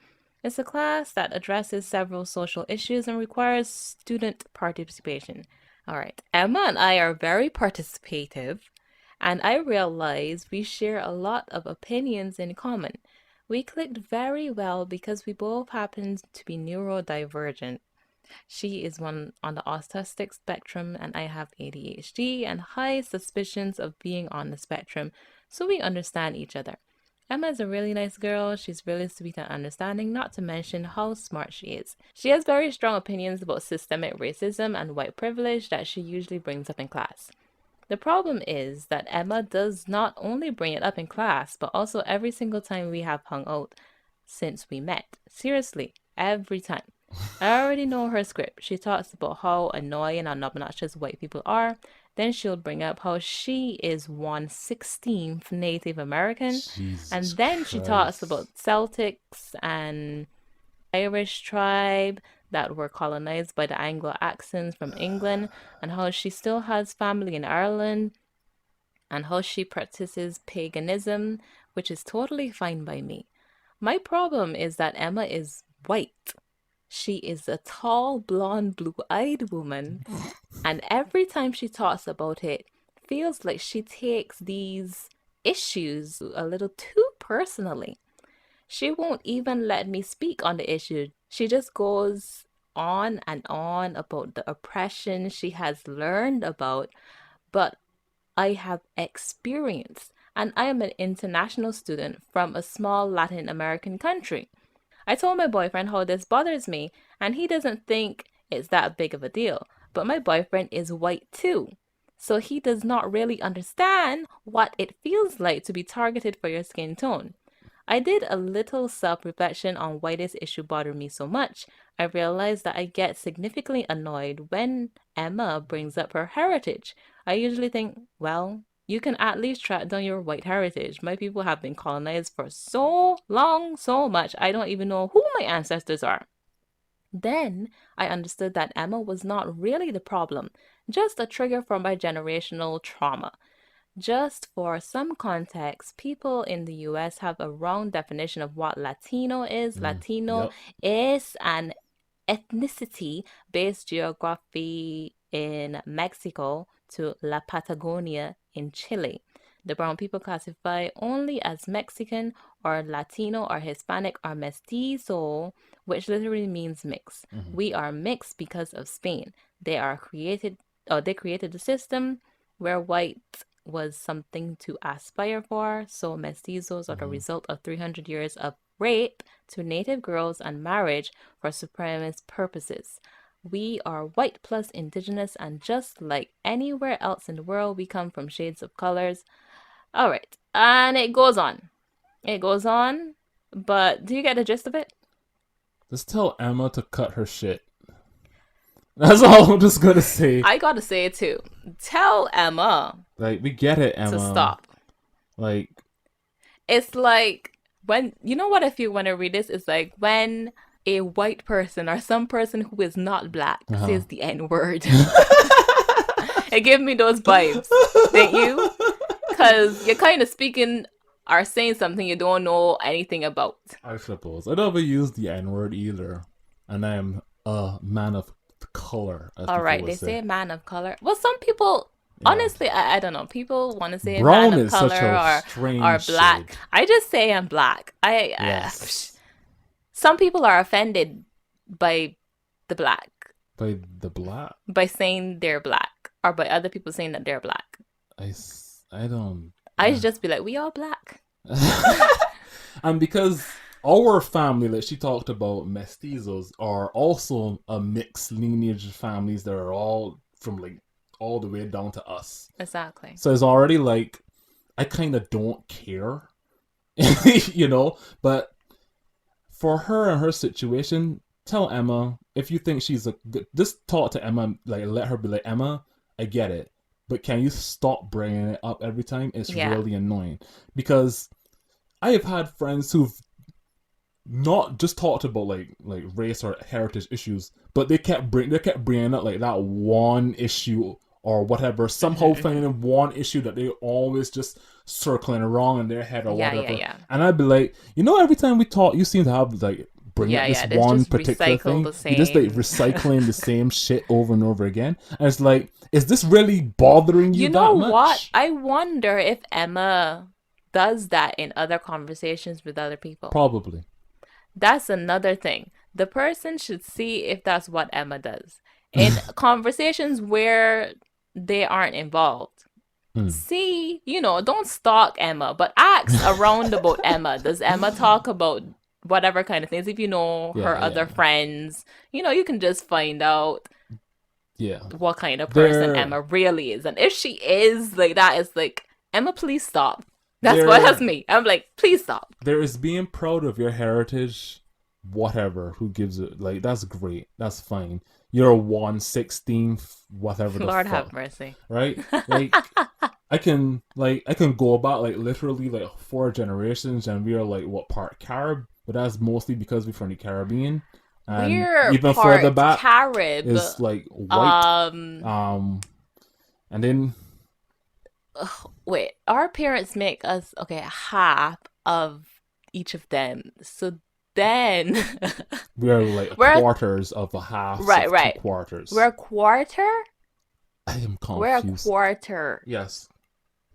It's a class that addresses several social issues and requires student participation. All right, Emma and I are very participative, and I realize we share a lot of opinions in common. We clicked very well because we both happen to be neurodivergent. She is one on the autistic spectrum, and I have ADHD and high suspicions of being on the spectrum, so we understand each other. Emma is a really nice girl. She's really sweet and understanding, not to mention how smart she is. She has very strong opinions about systemic racism and white privilege that she usually brings up in class. The problem is that Emma does not only bring it up in class, but also every single time we have hung out since we met. Seriously, every time. I already know her script. She talks about how annoying and obnoxious white people are. Then she'll bring up how she is 1/16th Native American. Jesus And then she talks Christ. about Celtics and Irish tribe that were colonized by the Anglo-Saxons from England, and how she still has family in Ireland, and how she practices paganism, which is totally fine by me. My problem is that Emma is white. She is a tall, blonde, blue-eyed woman, and every time she talks about it, feels like she takes these issues a little too personally. She won't even let me speak on the issue. She just goes on and on about the oppression she has learned about, but I have experienced. And I am an international student from a small Latin American country. I told my boyfriend how this bothers me, and he doesn't think it's that big of a deal. But my boyfriend is white too. So he does not really understand what it feels like to be targeted for your skin tone. I did a little self reflection on why this issue bothered me so much. I realized that I get significantly annoyed when Emma brings up her heritage. I usually think, well, you can at least track down your white heritage. My people have been colonized for so long, so much, I don't even know who my ancestors are. Then I understood that Emma was not really the problem, just a trigger for my generational trauma. Just for some context, people in the US have a wrong definition of what Latino is. Latino Yep. is an ethnicity based geography in Mexico to La Patagonia in Chile. The brown people classify only as Mexican or Latino or Hispanic or mestizo, which literally means mix. We are mixed because of Spain. They created the system where white was something to aspire for. So mestizos are the result of 300 years of rape to native girls and marriage for supremacist purposes. We are white plus indigenous, and just like anywhere else in the world, we come from shades of colors. All right. And it goes on. It goes on. But do you get the gist of it? Just tell Emma to cut her shit. That's all I'm just gonna say. I gotta say it too. Tell Emma. Like, we get it, Emma. To stop. Like, it's like when, you know what I feel when I read this? It's like when a white person or some person who is not black says the N-word. It gives me those vibes, don't you? Because you're kind of speaking or saying something you don't know anything about. I suppose. I never used the N-word either. And I am a man of color. All right, they say man of color. Well, some people... Yeah. Honestly, I don't know. People want to say brown man of is color such a strange or black. shade. I just say I'm black. Yes. Some people are offended by the black. By the black? By saying they're black. Or by other people saying that they're black. I don't... I just be like, we all black. And because our family, like she talked about, mestizos, are also a mixed lineage of families that are all from like all the way down to us. Exactly. So it's already like, I kind of don't care, you know? But for her and her situation, tell Emma, if you think she's just talk to Emma, like let her be like, Emma, I get it, but can you stop bringing it up every time? It's really annoying. Because I have had friends who've not just talked about like race or heritage issues, but they kept bringing up like that one issue or whatever, somehow finding one issue that they always just circling around in their head or whatever. And I'd be like, you know, every time we talk, you seem to have like bring up this one particular thing. You just like recycling the same shit over and over again. And it's like, is this really bothering you that much? You know what? I wonder if Emma does that in other conversations with other people. Probably. That's another thing. The person should see if that's what Emma does. In conversations where they aren't involved. See, you know, don't stalk Emma, but ask around about Emma. Does Emma talk about whatever kind of things? If you know her other friends, you know, you can just find out what kind of person Emma really is. And if she is like that, it's like, Emma, please stop. That's me. I'm like, please stop. There is being proud of your heritage, whatever, who gives it, like, that's great. That's fine. You're a 1/16th, whatever the Lord fuck. have mercy. Right? Like, I can go about, like, literally, like, 4 generations, and we are, like, what, part Carib? But that's mostly because we're from the Caribbean. And we're even part further back, Carib. is, like, white. And then... Wait, our parents make us, half of each of them. So then... we're like quarters of a half. Right. 2 quarters. We're a quarter? I am confused. We're a quarter. Yes.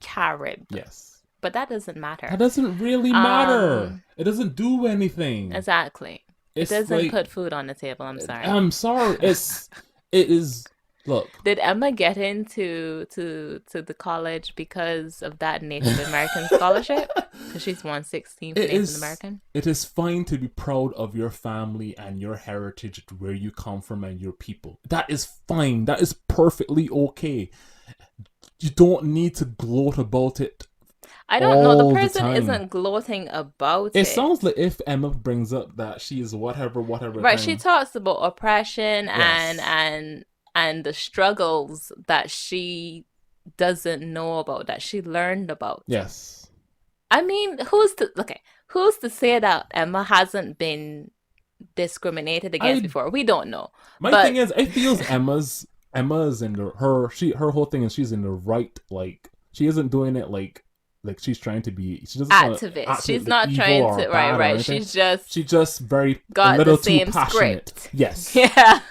Carib. Yes. But that doesn't matter. That doesn't really matter. It doesn't do anything. Exactly. It doesn't put food on the table. I'm sorry. I'm sorry. It is... Look. Did Emma get into the college because of that Native American scholarship? Because she's 1/16th Native American. It is fine to be proud of your family and your heritage, where you come from and your people. That is fine. That is perfectly okay. You don't need to gloat about it. I don't know. The person isn't gloating about it. It sounds like if Emma brings up that she is whatever. Right. She talks about oppression and the struggles that she doesn't know about, that she learned about. Yes. I mean, who's to say that Emma hasn't been discriminated against before? We don't know. My thing is, I feel Emma's in her whole thing is she's in the right, like, she isn't doing it like she's trying to be, she doesn't activist. She's not trying to right. She just very got a little the same too passionate. Script. Yes. Yeah.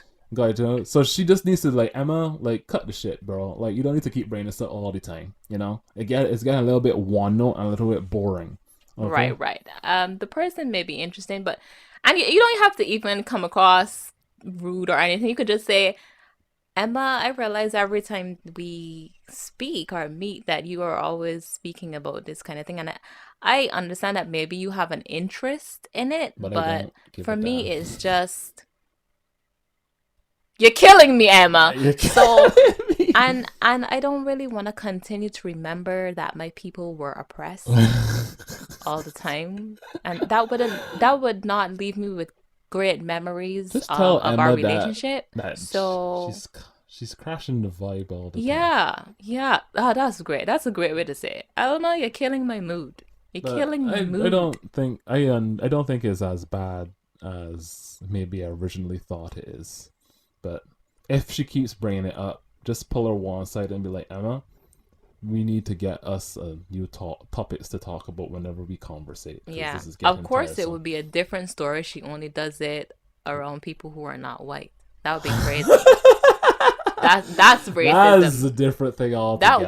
So she just needs to, like, Emma, like, cut the shit, bro. Like, you don't need to keep bringing this up all the time, you know? It's getting a little bit one note and a little bit boring. Okay. Right. The person may be interesting, but and you don't have to even come across rude or anything. You could just say, Emma, I realize every time we speak or meet that you are always speaking about this kind of thing. And I understand that maybe you have an interest in it, But I but don't give a for me, damn. it's just, you're killing me, Emma. You So, kidding me? and I don't really want to continue to remember that my people were oppressed all the time. And that would not leave me with great memories Just tell of our Emma that relationship. So, she's crashing the vibe all the time. yeah. Oh, that's great. That's a great way to say it. I don't know, you're killing my mood. You're But killing my I mood. don't think I don't think it's as bad as maybe I originally thought it is. But if she keeps bringing it up, just pull her one side and be like, Emma, we need to get us new topics to talk about whenever we conversate because Yeah. this is Of getting course it tiresome. would be a different story. She only does it around people who are not white. That would be crazy. That's That's racism. a different thing That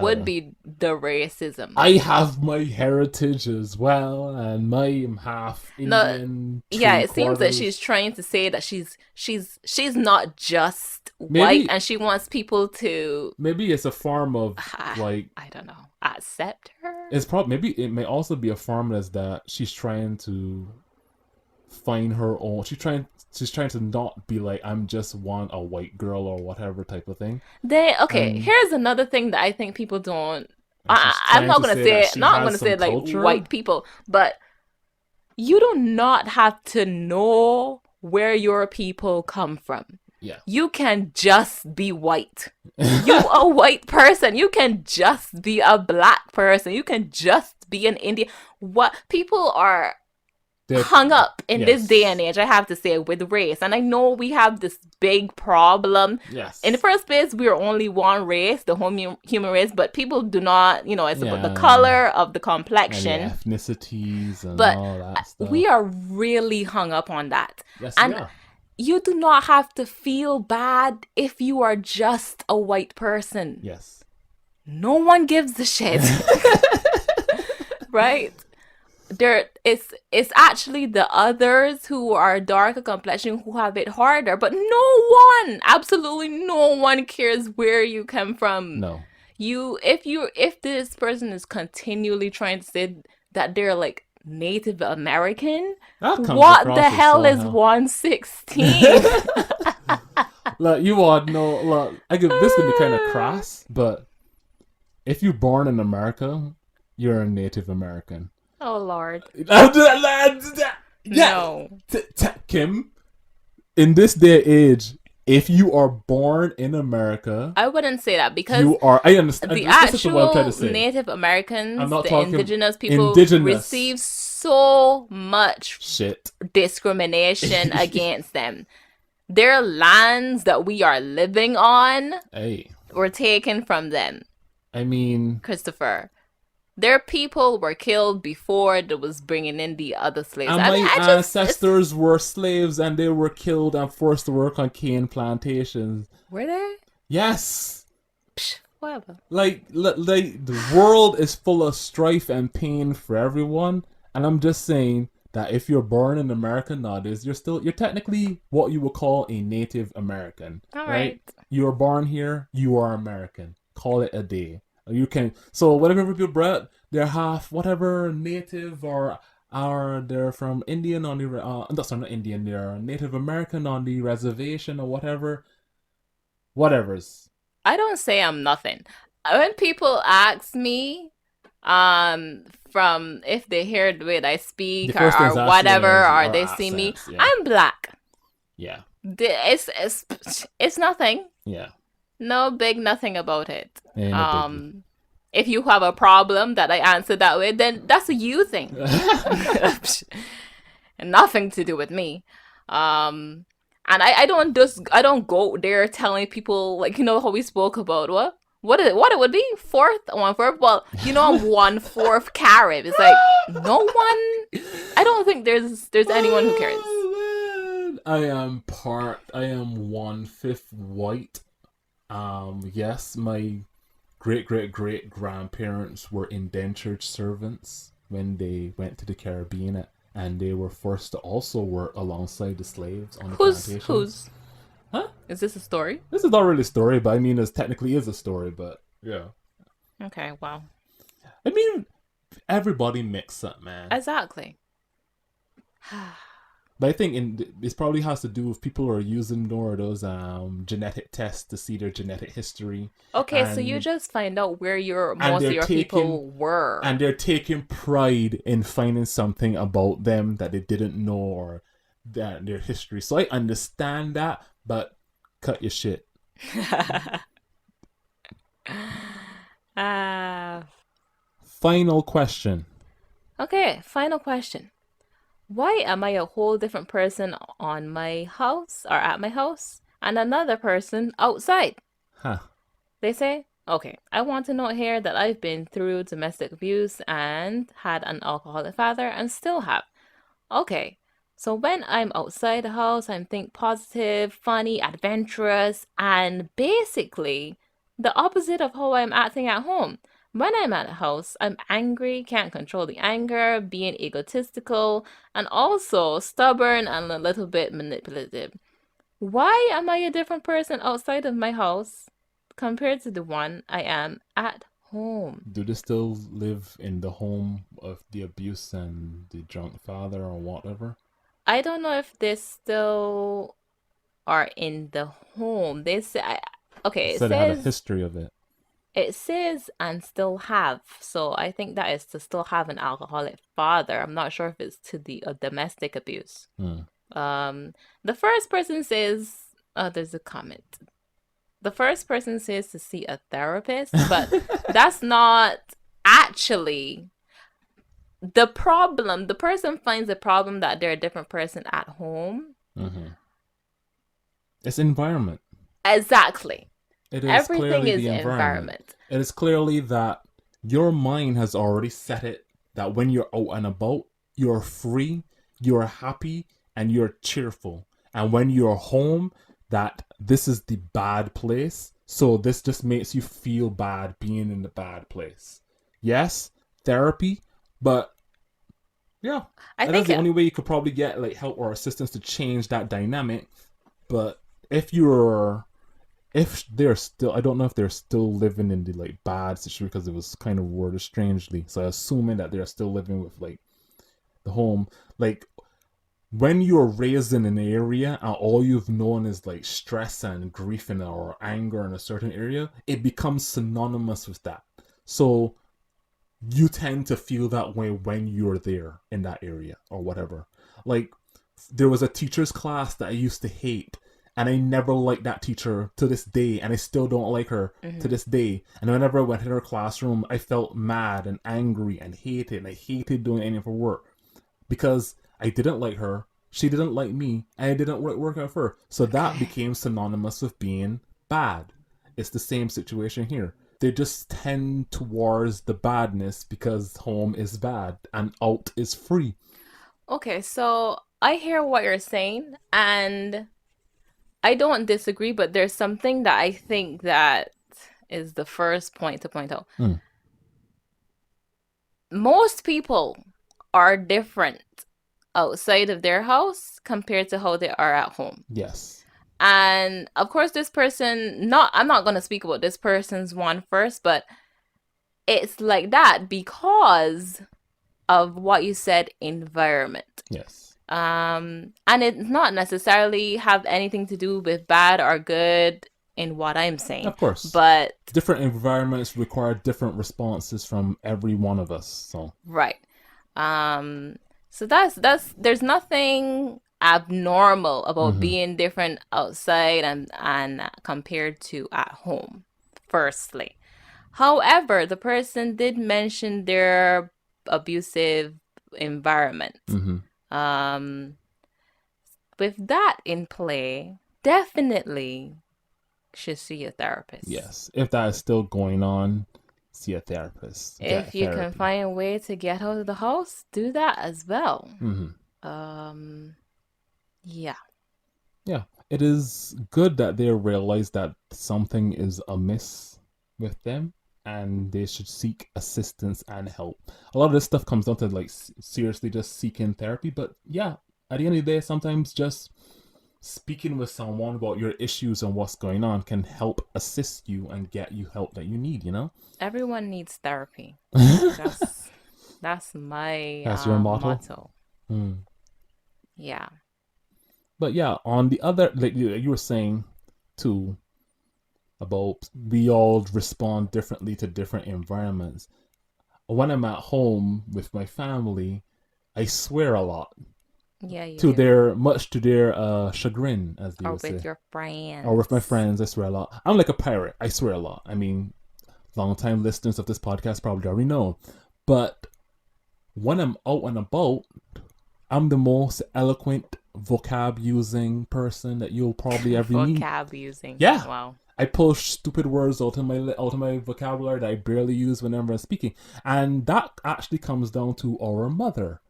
would altogether. be the racism. I have my heritage as well, and my I'm half No, Indian, yeah, three it seems that she's quarters. trying to say that she's not just white Maybe and she wants people to maybe it's a form of like I don't know, accept her. it's probably maybe it may also be a form as that she's trying to find her own. She's trying to not be like I'm just want a white girl or whatever type of thing, They okay. and Here's another thing that I think people don't. she's I'm trying not to gonna say that say she not has gonna some say like culture. white people, but you do not have to know where your people come from. Yeah. You can just be white. You a white person. You can just be a black person. You can just be an Indian. What people are They're, hung up in this day and yes. age, I have to say, with race. And I know we have this big problem. In the Yes. first place, we're only one race, the human race, but people do not, it's about the Yeah. color of the And the complexion. ethnicities and But all that we stuff. are really hung up on that. Yes, we And are. you do not have to feel bad if you are just a white person. Yes. No one gives a shit, right? It's actually the others who are darker complexion who have it harder, but absolutely no one cares where you come from. No. If this person is continually trying to say that they're like Native American, That comes what the across as hell so is hell. 116? Like you would know. Look, I give this can be kind of crass, but if you're born in America, you're a Native American. Oh Lord. Yeah, No. Kim. In this day and age, if you are born in America, I wouldn't say that because you are. I understand. the This is what I'm trying to actual say. Native I'm Americans, not the talking indigenous people, indigenous receive so much shit. discrimination against them. Their lands that we are living on Hey, were taken from them, I mean, Christopher. Their people were killed before there was bringing in the other slaves. and I mean, my it's, ancestors were slaves and they were killed and forced to work on cane plantations. were they? Yes. Psh, whatever. Like the world is full of strife and pain for everyone, and I'm just saying that if you're born in America nowadays, you're technically what you would call a Native American, All right? right. You were born here, you are American. Call it a day. You can so whatever people bred, they're half whatever Native or they're from Indian on the that's not Indian, they're Native American on the reservation or whatever's. I don't say I'm nothing. When people ask me, from if they hear the way that I The speak first or things asked you whatever, is or our they see me, accents, yeah. I'm black. Yeah. It's nothing. Yeah. No big nothing about it. Ain't a biggie. If you have a problem that I answer that way, then that's a you thing. Nothing to do with me. And I don't go there telling people like how we spoke about what it would be fourth 1/4. Well, I'm 1/4 Carib. It's like no one. I don't think there's anyone who cares. Oh, man. I am 1/5 white. Yes, my great grandparents were indentured servants. when they went to the Caribbean and they were forced to also work alongside the slaves on the plantations. Who's Huh? is this a story? This is not really a story, but I mean, it technically is a story, but yeah. Okay, wow. I mean, everybody mix up, man. Exactly. But I think this probably has to do with people who are using more of those genetic tests to see their genetic history, Okay, so you and just find out where your and most of they're your taking people were. and they're taking pride in finding something about them that they didn't know or that their history. So I understand that, but cut your shit. Ah. Final question. Okay, final question. Why am I a whole different person on my house or at my house and another person outside? Huh. They say, okay, I want to note here that I've been through domestic abuse and had an alcoholic father and still have. Okay, so when I'm outside the house, I'm think positive, funny, adventurous, and basically the opposite of how I'm acting at home. When I'm at the house, I'm angry, can't control the anger, being egotistical, and also stubborn and a little bit manipulative. Why am I a different person outside of my house compared to the one I am at home? Do they still live in the home of the abuse and the drunk father or whatever? I don't know if they still are in the home. They say, It okay, said it had a history of it. it says and still have. So I think that is to still have an alcoholic father. I'm not sure if it's to the domestic abuse. Hmm. The first person says, there's a comment. The first person says to see a therapist, but that's not actually the problem. The person finds a problem that they're a different person at home. Mm-hmm. It's environment. Exactly. It is Everything clearly is the environment. environment. It is clearly that your mind has already set it that when you're out and about, you're free, you're happy, and you're cheerful. And when you're home, that this is the bad place. So this just makes you feel bad being in the bad place. Yes, therapy, but yeah, I and that's think the only way you could probably get like help or assistance to change that dynamic. But if you're if they're still, I don't know if they're still living in the like bad situation because it was kind of worded strangely. So assuming that they're still living with like the home, like when you're raised in an area and all you've known is like stress and grief and or anger in a certain area, it becomes synonymous with that. So you tend to feel that way when you're there in that area or whatever. Like there was a teacher's class that I used to hate, and I never liked that teacher to this day, and I still don't like her to mm-hmm. this day. And whenever I went in her classroom, I felt mad and angry and hated, and I hated doing any of her work because I didn't like her, she didn't like me, and I didn't work out for her. So that Okay. became synonymous with being bad. It's the same situation here. They just tend towards the badness because home is bad and out is free. Okay, so I hear what you're saying, and I don't disagree, but there's something that I think that is the first point to point out. Mm, Most people are different outside of their house compared to how they are at home. yes. And of course, this person, not, I'm not going to speak about this person's one first, but it's like that because of what you said, environment. Yes. And it's not necessarily have anything to do with bad or good in what I'm saying, Of course. but Different environments require different responses from every one of us. So right. Um, so that's there's nothing abnormal about mm-hmm. being different outside and compared to at home. Firstly, however, the person did mention their abusive environment. Mm-hmm. Um, with that in play, definitely should see a therapist. Yes. If that is still going on, see a therapist. Get If you can therapy. find a way to get out of the house, do that as well. Mm-hmm. Um, yeah. Yeah. It is good that they realize that something is amiss with them. and they should seek assistance and help. A lot of this stuff comes down to like seriously just seeking therapy, but yeah, at the end of the day, sometimes just speaking with someone about your issues and what's going on can help assist you and get you help that you need, you know? Everyone needs therapy. That's my That's your motto? motto. Hmm. Yeah. But yeah, on the other, like you were saying too, about we all respond differently to different environments. When I'm at home with my family, I swear a lot Yeah, you to do. their much to their chagrin, as they Or would with say. your Or with my friends. friends, I swear a lot. I'm like a pirate. I swear a lot. I mean, long time listeners of this podcast probably already know. But when I'm out and about, I'm the most eloquent vocab using person that you'll probably ever meet. Vocab using. Yeah, Wow. I pull stupid words out of my vocabulary that I barely use whenever I'm speaking, and that actually comes down to our mother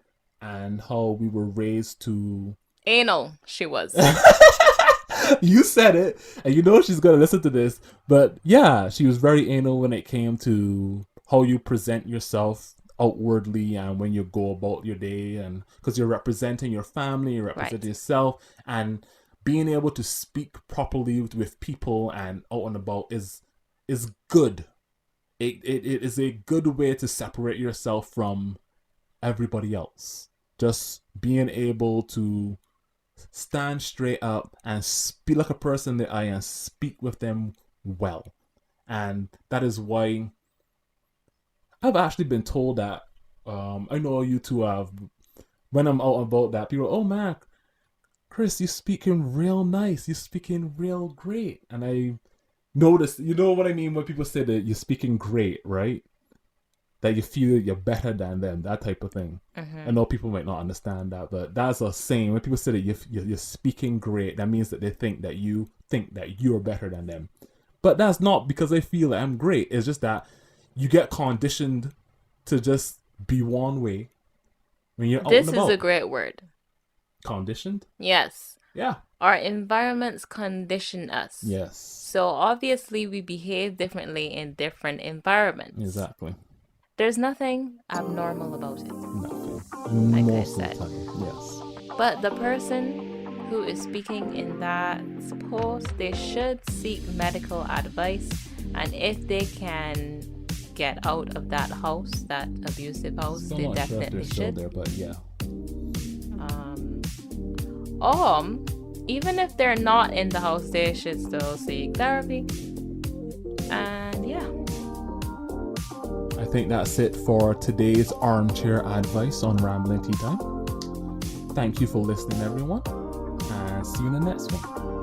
and how we were raised to. Anal, she was. You said it, and you know she's gonna listen to this. But yeah, she was very anal when it came to how you present yourself outwardly and when you go about your day, and because you're representing your family, you represent Right. yourself, and being able to speak properly with people and out and about is good. It is a good way to separate yourself from everybody else. Just being able to stand straight up and speak like a person that I am, speak with them well. And that is why I've actually been told that I know you two have, when I'm out and about, that people, oh man, Chris, you're speaking real nice, you're speaking real great. And I noticed, you know what I mean when people say that you're speaking great, right? That you feel you're better than them, that type of thing. I Mm-hmm. know people might not understand that, but that's a saying. When people say that you're speaking great, that means that they think that you're better than them. But that's not because they feel that I'm great. It's just that you get conditioned to just be one way when you're out and This is a about. great word. Conditioned? Yes. Yeah. Our environments condition us. Yes. So obviously we behave differently in different environments. Exactly. There's nothing abnormal about it, Nothing. like I Most of said. the time. Yes. But the person who is speaking in that post, they should seek medical advice. And if they can get out of that house, that abusive house, Still they not sure if definitely they're still should. there, but yeah. Um, or even if they're not in the house, they should still seek therapy. And yeah. I think that's it for today's armchair advice on Rambling Tea Time. Thank you for listening, everyone, and see you in the next one.